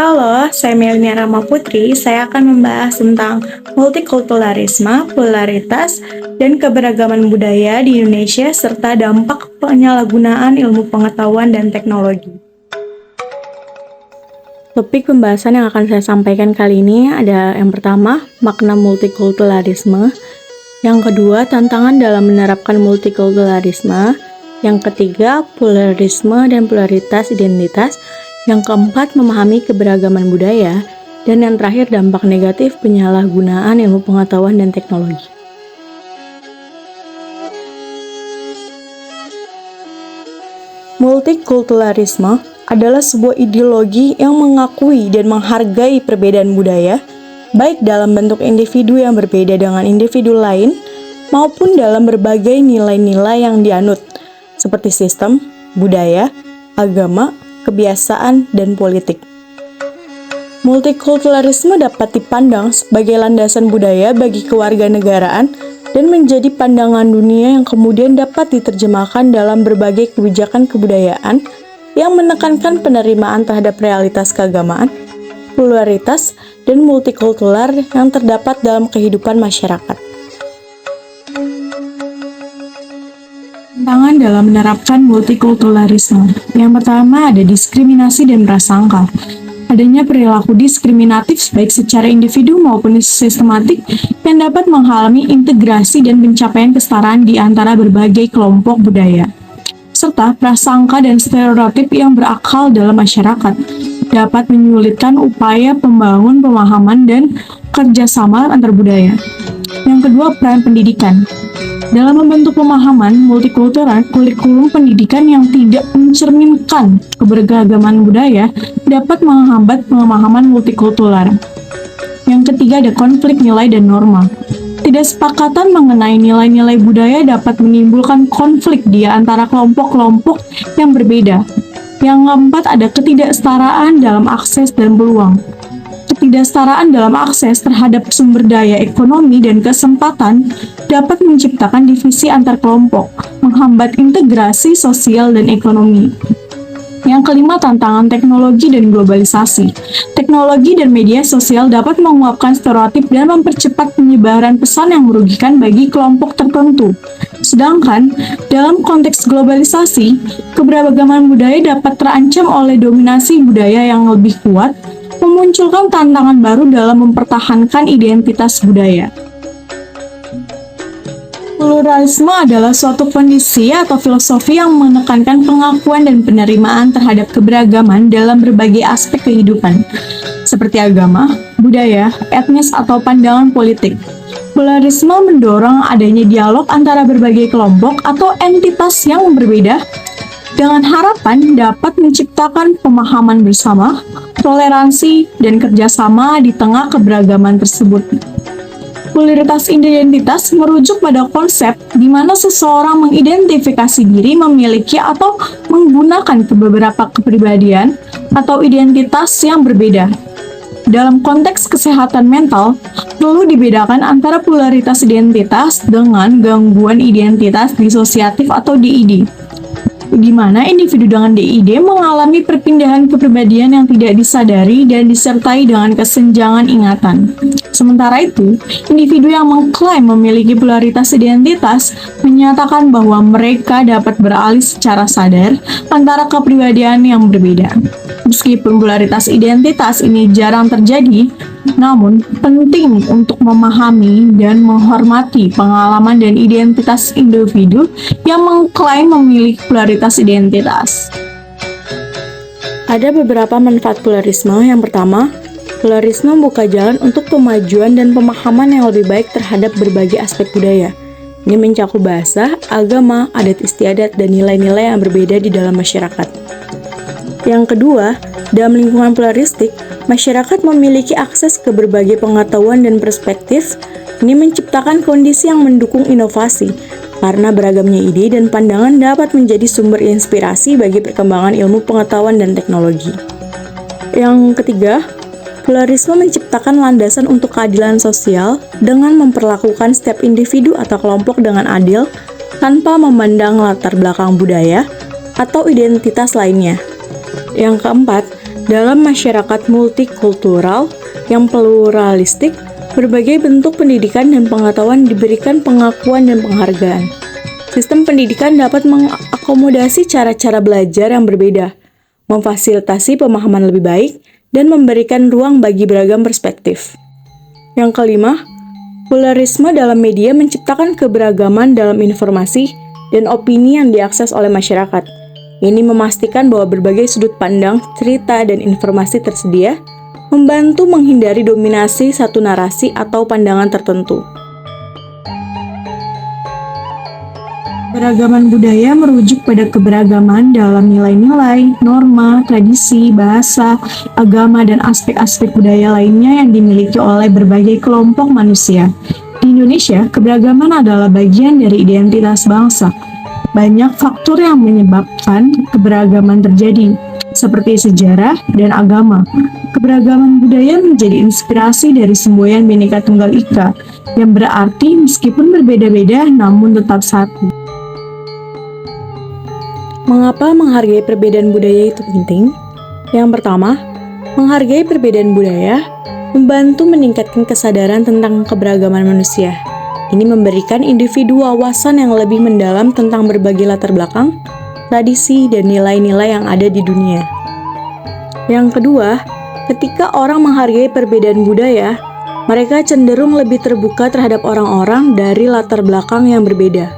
Halo, saya Melina Rama Putri. Saya akan membahas tentang multikulturalisme, polaritas, dan keberagaman budaya di Indonesia serta dampak penyalahgunaan ilmu pengetahuan dan teknologi. Topik pembahasan yang akan saya sampaikan kali ini ada yang pertama, makna multikulturalisme, yang kedua, tantangan dalam menerapkan multikulturalisme, yang ketiga, pluralisme dan polaritas identitas, yang keempat, memahami keberagaman budaya, dan yang terakhir, dampak negatif penyalahgunaan ilmu pengetahuan dan teknologi. Multikulturalisme adalah sebuah ideologi yang mengakui dan menghargai perbedaan budaya, baik dalam bentuk individu yang berbeda dengan individu lain, maupun dalam berbagai nilai-nilai yang dianut, seperti sistem, budaya, agama, kebiasaan, dan politik. Multikulturalisme dapat dipandang sebagai landasan budaya bagi kewarganegaraan dan menjadi pandangan dunia yang kemudian dapat diterjemahkan dalam berbagai kebijakan kebudayaan yang menekankan penerimaan terhadap realitas keagamaan, pluralitas, dan multikultural yang terdapat dalam kehidupan masyarakat. Tantangan dalam menerapkan multikulturalisme. Yang pertama ada diskriminasi dan prasangka. Adanya perilaku diskriminatif baik secara individu maupun sistematik yang dapat menghalangi integrasi dan pencapaian kesetaraan di antara berbagai kelompok budaya. Serta prasangka dan stereotip yang berakal dalam masyarakat dapat menyulitkan upaya pembangun pemahaman dan kerjasama antar budaya. Yang kedua, peran pendidikan. Dalam membentuk pemahaman multikultural, kurikulum pendidikan yang tidak mencerminkan keberagaman budaya dapat menghambat pemahaman multikultural. Yang ketiga ada konflik nilai dan norma. Ketidaksepakatan mengenai nilai-nilai budaya dapat menimbulkan konflik di antara kelompok-kelompok yang berbeda. Yang keempat ada ketidaksetaraan dalam akses dan peluang. Ketidaksetaraan dalam akses terhadap sumber daya ekonomi dan kesempatan dapat menciptakan divisi antar kelompok, menghambat integrasi sosial dan ekonomi. Yang kelima, tantangan teknologi dan globalisasi. Teknologi dan media sosial dapat menguapkan stereotip dan mempercepat penyebaran pesan yang merugikan bagi kelompok tertentu. Sedangkan, dalam konteks globalisasi, keberagaman budaya dapat terancam oleh dominasi budaya yang lebih kuat, memunculkan tantangan baru dalam mempertahankan identitas budaya. Pluralisme adalah suatu kondisi atau filosofi yang menekankan pengakuan dan penerimaan terhadap keberagaman dalam berbagai aspek kehidupan, seperti agama, budaya, etnis, atau pandangan politik. Pluralisme mendorong adanya dialog antara berbagai kelompok atau entitas yang berbeda dengan harapan dapat menciptakan pemahaman bersama, toleransi, dan kerjasama di tengah keberagaman tersebut. Pluralitas identitas merujuk pada konsep di mana seseorang mengidentifikasi diri memiliki atau menggunakan beberapa kepribadian atau identitas yang berbeda. Dalam konteks kesehatan mental, perlu dibedakan antara pluralitas identitas dengan gangguan identitas disosiatif atau DID, di mana individu dengan DID mengalami perpindahan kepribadian yang tidak disadari dan disertai dengan kesenjangan ingatan. Sementara itu, individu yang mengklaim memiliki pluralitas identitas menyatakan bahwa mereka dapat beralih secara sadar antara kepribadian yang berbeda. Meskipun pluralitas identitas ini jarang terjadi, namun penting untuk memahami dan menghormati pengalaman dan identitas individu yang mengklaim memiliki pluralitas identitas. Ada beberapa manfaat pluralisme. Yang pertama, pluralisme membuka jalan untuk pemajuan dan pemahaman yang lebih baik terhadap berbagai aspek budaya. Ini mencakup bahasa, agama, adat istiadat, dan nilai-nilai yang berbeda di dalam masyarakat. Yang kedua, dalam lingkungan pluralistik, masyarakat memiliki akses ke berbagai pengetahuan dan perspektif. Ini menciptakan kondisi yang mendukung inovasi, karena beragamnya ide dan pandangan dapat menjadi sumber inspirasi bagi perkembangan ilmu pengetahuan dan teknologi. Yang ketiga, pluralisme menciptakan landasan untuk keadilan sosial dengan memperlakukan setiap individu atau kelompok dengan adil tanpa memandang latar belakang budaya atau identitas lainnya. Yang keempat, Dalam masyarakat multikultural yang pluralistik, berbagai bentuk pendidikan dan pengetahuan diberikan pengakuan dan penghargaan. Sistem pendidikan dapat mengakomodasi cara-cara belajar yang berbeda, memfasilitasi pemahaman lebih baik, dan memberikan ruang bagi beragam perspektif. Yang kelima, pluralisme dalam media menciptakan keberagaman dalam informasi dan opini yang diakses oleh masyarakat. Ini memastikan bahwa berbagai sudut pandang, cerita, dan informasi tersedia, membantu menghindari dominasi satu narasi atau pandangan tertentu. Keragaman budaya merujuk pada keberagaman dalam nilai-nilai, norma, tradisi, bahasa, agama, dan aspek-aspek budaya lainnya yang dimiliki oleh berbagai kelompok manusia. Di Indonesia, keberagaman adalah bagian dari identitas bangsa. Banyak faktor yang menyebabkan keberagaman terjadi, seperti sejarah dan agama. Keberagaman budaya menjadi inspirasi dari semboyan Bhinneka Tunggal Ika, yang berarti meskipun berbeda-beda namun tetap satu. Mengapa menghargai perbedaan budaya itu penting? Yang pertama, menghargai perbedaan budaya membantu meningkatkan kesadaran tentang keberagaman manusia. Ini memberikan individu wawasan yang lebih mendalam tentang berbagai latar belakang, tradisi, dan nilai-nilai yang ada di dunia. Yang kedua, ketika orang menghargai perbedaan budaya, mereka cenderung lebih terbuka terhadap orang-orang dari latar belakang yang berbeda.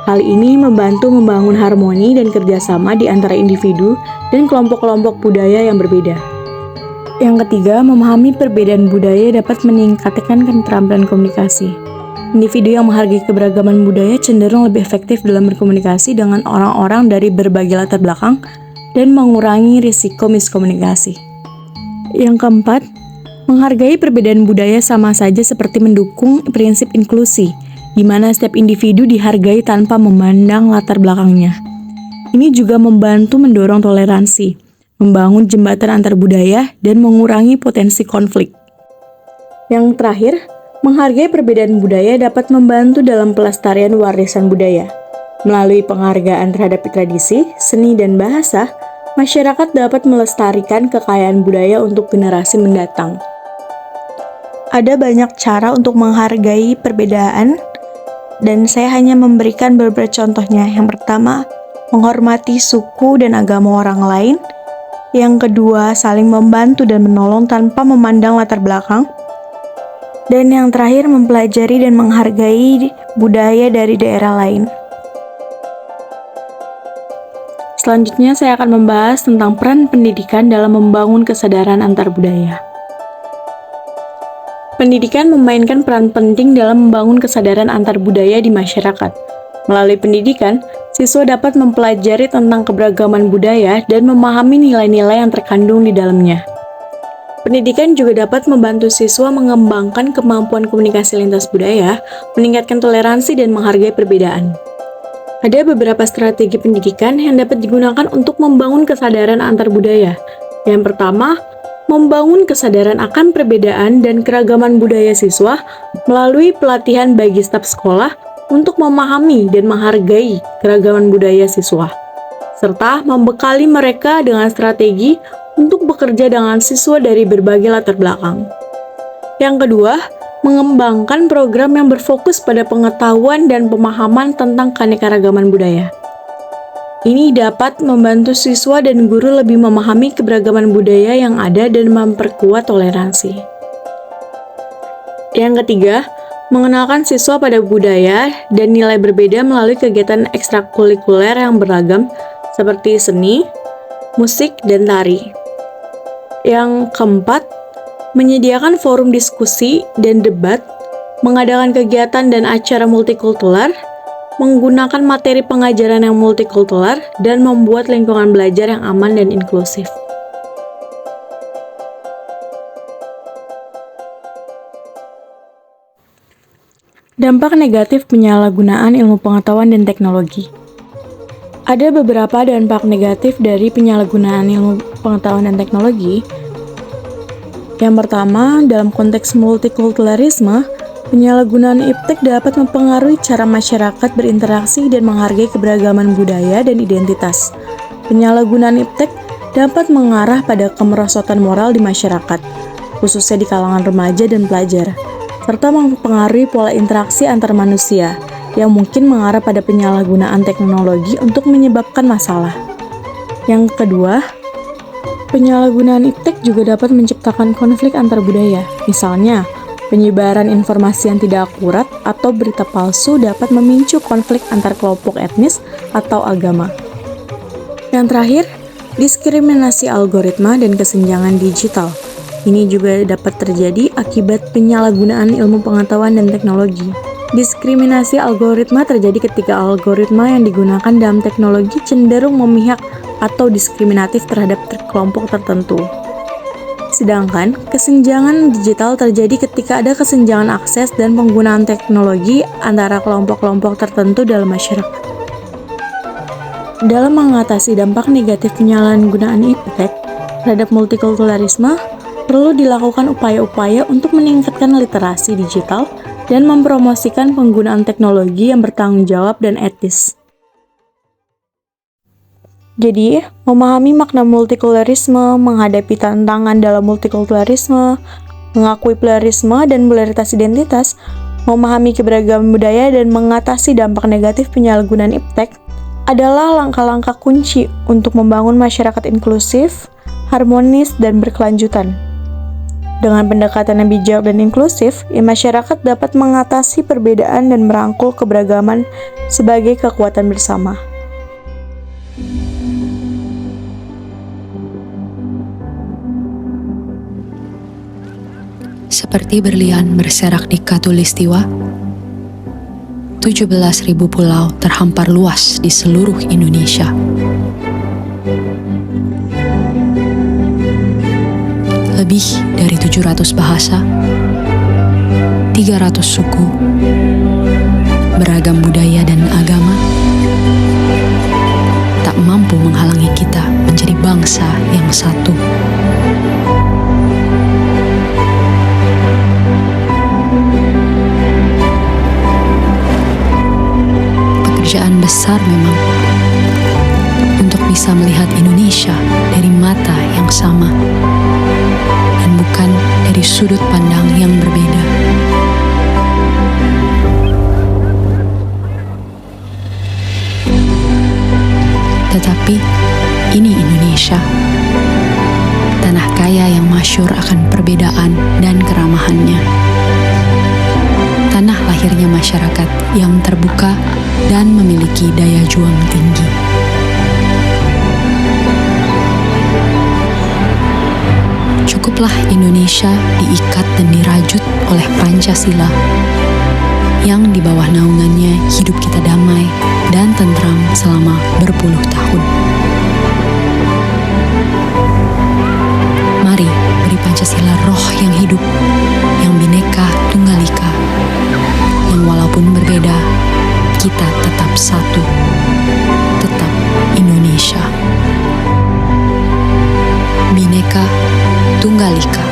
Hal ini membantu membangun harmoni dan kerjasama di antara individu dan kelompok-kelompok budaya yang berbeda. Yang ketiga, memahami perbedaan budaya dapat meningkatkan keterampilan komunikasi. Individu yang menghargai keberagaman budaya cenderung lebih efektif dalam berkomunikasi dengan orang-orang dari berbagai latar belakang dan mengurangi risiko miskomunikasi. Yang keempat, menghargai perbedaan budaya sama saja seperti mendukung prinsip inklusi, di mana setiap individu dihargai tanpa memandang latar belakangnya. Ini juga membantu mendorong toleransi, membangun jembatan antar budaya, dan mengurangi potensi konflik. Yang terakhir, menghargai perbedaan budaya dapat membantu dalam pelestarian warisan budaya. Melalui penghargaan terhadap tradisi, seni, dan bahasa, masyarakat dapat melestarikan kekayaan budaya untuk generasi mendatang. Ada banyak cara untuk menghargai perbedaan, dan saya hanya memberikan beberapa contohnya. Yang pertama, menghormati suku dan agama orang lain. Yang kedua, saling membantu dan menolong tanpa memandang latar belakang. Dan yang terakhir, mempelajari dan menghargai budaya dari daerah lain. Selanjutnya, saya akan membahas tentang peran pendidikan dalam membangun kesadaran antar budaya. Pendidikan memainkan peran penting dalam membangun kesadaran antar budaya di masyarakat. Melalui pendidikan, siswa dapat mempelajari tentang keberagaman budaya dan memahami nilai-nilai yang terkandung di dalamnya. Pendidikan juga dapat membantu siswa mengembangkan kemampuan komunikasi lintas budaya, meningkatkan toleransi, dan menghargai perbedaan. Ada beberapa strategi pendidikan yang dapat digunakan untuk membangun kesadaran antar budaya. Yang pertama, membangun kesadaran akan perbedaan dan keragaman budaya siswa melalui pelatihan bagi staf sekolah untuk memahami dan menghargai keragaman budaya siswa, serta membekali mereka dengan strategi untuk bekerja dengan siswa dari berbagai latar belakang. Yang kedua, mengembangkan program yang berfokus pada pengetahuan dan pemahaman tentang keanekaragaman budaya. Ini dapat membantu siswa dan guru lebih memahami keberagaman budaya yang ada dan memperkuat toleransi. Yang ketiga, mengenalkan siswa pada budaya dan nilai berbeda melalui kegiatan ekstrakurikuler yang beragam seperti seni, musik, dan tari. Yang keempat, menyediakan forum diskusi dan debat, mengadakan kegiatan dan acara multikultural, menggunakan materi pengajaran yang multikultural, dan membuat lingkungan belajar yang aman dan inklusif. Dampak negatif penyalahgunaan ilmu pengetahuan dan teknologi. Ada beberapa dampak negatif dari penyalahgunaan ilmu pengetahuan dan teknologi. Yang pertama, dalam konteks multikulturalisme, penyalahgunaan iptek dapat mempengaruhi cara masyarakat berinteraksi dan menghargai keberagaman budaya dan identitas. Penyalahgunaan iptek dapat mengarah pada kemerosotan moral di masyarakat, khususnya di kalangan remaja dan pelajar, serta mempengaruhi pola interaksi antar manusia yang mungkin mengarah pada penyalahgunaan teknologi untuk menyebabkan masalah. Yang kedua, penyalahgunaan iptek juga dapat menciptakan konflik antar budaya. Misalnya, penyebaran informasi yang tidak akurat atau berita palsu dapat memicu konflik antar kelompok etnis atau agama. Yang terakhir, diskriminasi algoritma dan kesenjangan digital. Ini juga dapat terjadi akibat penyalahgunaan ilmu pengetahuan dan teknologi. Diskriminasi algoritma terjadi ketika algoritma yang digunakan dalam teknologi cenderung memihak atau diskriminatif terhadap kelompok tertentu. Sedangkan, kesenjangan digital terjadi ketika ada kesenjangan akses dan penggunaan teknologi antara kelompok-kelompok tertentu dalam masyarakat. Dalam mengatasi dampak negatif penyalahgunaan iptek terhadap multikulturalisme, perlu dilakukan upaya-upaya untuk meningkatkan literasi digital dan mempromosikan penggunaan teknologi yang bertanggung jawab dan etis. Jadi, memahami makna multikulturalisme, menghadapi tantangan dalam multikulturalisme, mengakui pluralisme dan pluralitas identitas, memahami keberagaman budaya dan mengatasi dampak negatif penyalahgunaan iptek adalah langkah-langkah kunci untuk membangun masyarakat inklusif, harmonis, dan berkelanjutan. Dengan pendekatan yang bijak dan inklusif, masyarakat dapat mengatasi perbedaan dan merangkul keberagaman sebagai kekuatan bersama. Seperti berlian berserak di Khatulistiwa, 17.000 pulau terhampar luas di seluruh Indonesia. Lebih dari 700 bahasa, 300 suku, beragam budaya dan agama, tak mampu menghalangi kita menjadi bangsa yang satu. Pekerjaan besar memang untuk bisa melihat Indonesia dari mata yang sama dan bukan dari sudut pandang yang berbeda. Tetapi ini Indonesia, tanah kaya yang masyhur akan perbedaan dan keramahannya. Tanah lahirnya masyarakat yang terbuka dan memiliki daya juang tinggi. Cukuplah Indonesia diikat dan dirajut oleh Pancasila, yang di bawah naungannya hidup kita damai dan tentram selama berpuluh tahun. Mari beri Pancasila roh yang hidup, yang Bhinneka Tunggal Ika, yang walaupun berbeda, kita tetap satu, tetap Indonesia. Bhinneka Tunggal Ika.